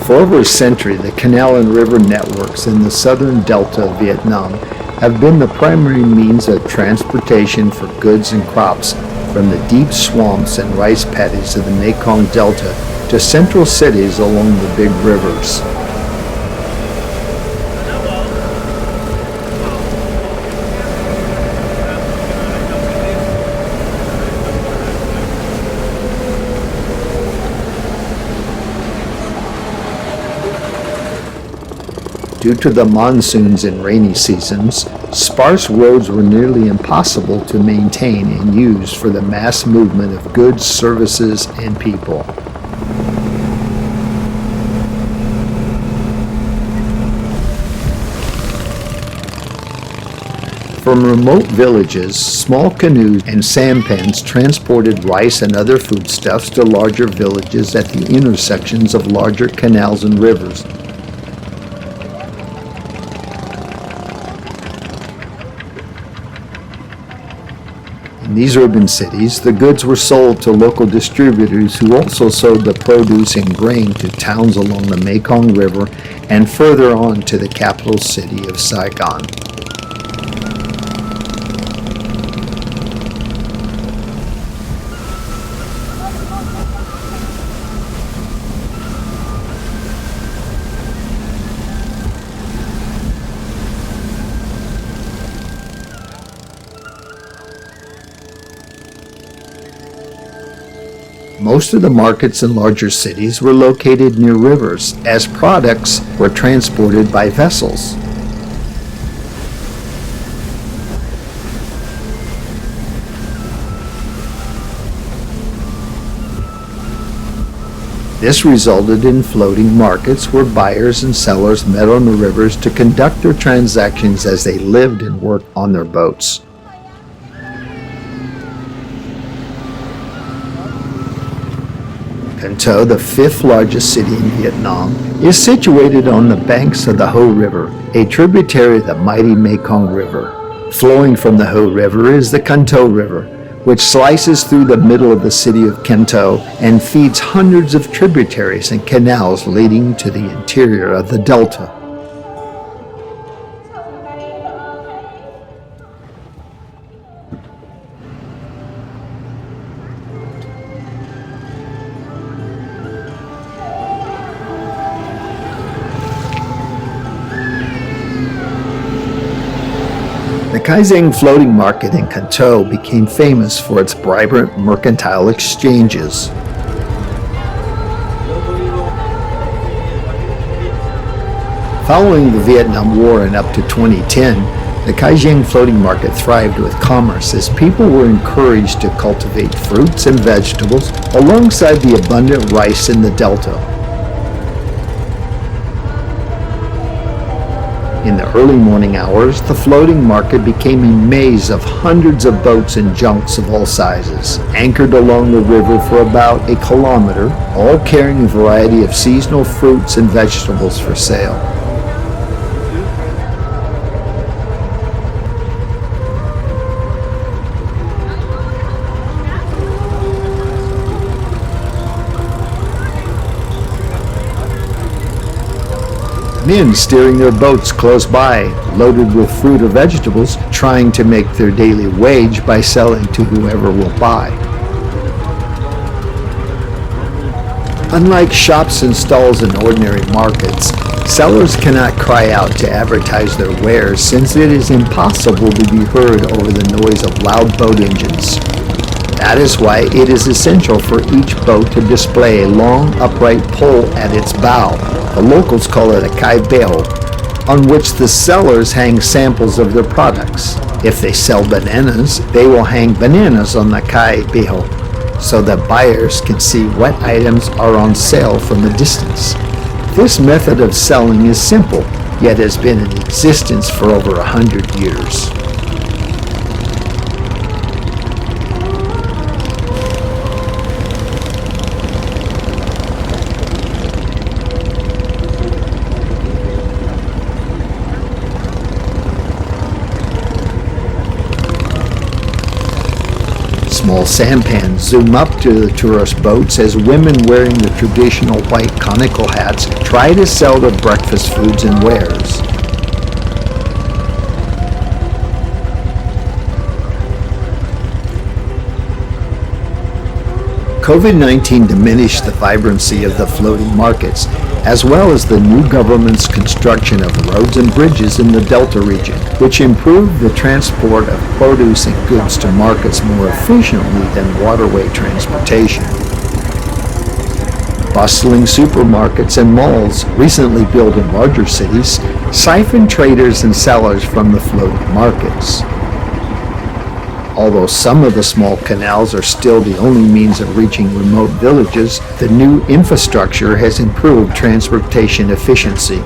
For over a century, the canal and river networks in the southern delta of Vietnam have been the primary means of transportation for goods and crops from the deep swamps and rice paddies of the Mekong Delta to central cities along the big rivers. Due to the monsoons and rainy seasons, sparse roads were nearly impossible to maintain and use for the mass movement of goods, services, and people. From remote villages, small canoes and sampans transported rice and other foodstuffs to larger villages at the intersections of larger canals and rivers. In these urban cities, the goods were sold to local distributors who also sold the produce and grain to towns along the Mekong River and further on to the capital city of Saigon. Most of the markets in larger cities were located near rivers, as products were transported by vessels. This resulted in floating markets where buyers and sellers met on the rivers to conduct their transactions as they lived and worked on their boats. Can Tho, the fifth largest city in Vietnam, is situated on the banks of the Ho River, a tributary of the mighty Mekong River. Flowing from the Ho River is the Can Tho River, which slices through the middle of the city of Can Tho and feeds hundreds of tributaries and canals leading to the interior of the delta. The Cai Rang floating market in Can Tho became famous for its vibrant mercantile exchanges. Following the Vietnam War and up to 2010, the Cai Rang floating market thrived with commerce as people were encouraged to cultivate fruits and vegetables alongside the abundant rice in the delta. In the early morning hours, the floating market became a maze of hundreds of boats and junks of all sizes, anchored along the river for about a kilometer, all carrying a variety of seasonal fruits and vegetables for sale. Men steering their boats close by, loaded with fruit or vegetables, trying to make their daily wage by selling to whoever will buy. Unlike shops and stalls in ordinary markets, sellers cannot cry out to advertise their wares since it is impossible to be heard over the noise of loud boat engines. That is why it is essential for each boat to display a long, upright pole at its bow. The locals call it a Cai Beho, on which the sellers hang samples of their products. If they sell bananas, they will hang bananas on the Cai Beho, so that buyers can see what items are on sale from a distance. This method of selling is simple, yet has been in existence for over 100 years. Small sampans zoom up to the tourist boats as women wearing the traditional white conical hats try to sell their breakfast foods and wares. COVID-19 diminished the vibrancy of the floating markets, as well as the new government's construction of roads and bridges in the Delta region, which improved the transport of produce and goods to markets more efficiently than waterway transportation. Bustling supermarkets and malls, recently built in larger cities, siphon traders and sellers from the floating markets. Although some of the small canals are still the only means of reaching remote villages, the new infrastructure has improved transportation efficiency.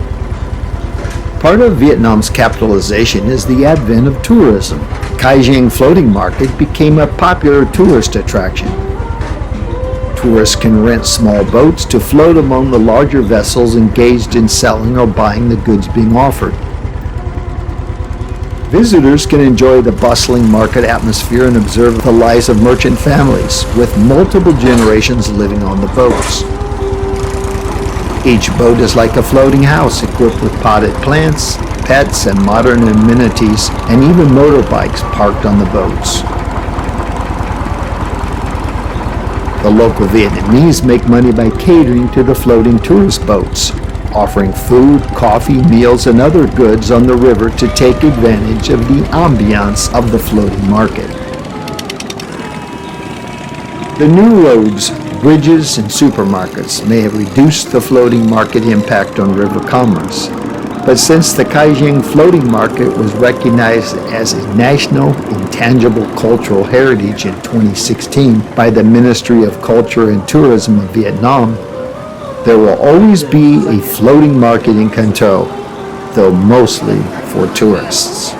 Part of Vietnam's capitalization is the advent of tourism. Cai Rang floating market became a popular tourist attraction. Tourists can rent small boats to float among the larger vessels engaged in selling or buying the goods being offered. Visitors can enjoy the bustling market atmosphere and observe the lives of merchant families, with multiple generations living on the boats. Each boat is like a floating house equipped with potted plants, pets, and modern amenities, and even motorbikes parked on the boats. The local Vietnamese make money by catering to the floating tourist boats, offering food, coffee, meals, and other goods on the river to take advantage of the ambiance of the floating market. The new roads, bridges, and supermarkets may have reduced the floating market impact on river commerce, but since the Cai Rang floating market was recognized as a national intangible cultural heritage in 2016 by the Ministry of Culture and Tourism of Vietnam, there will always be a floating market in Can Tho, though mostly for tourists.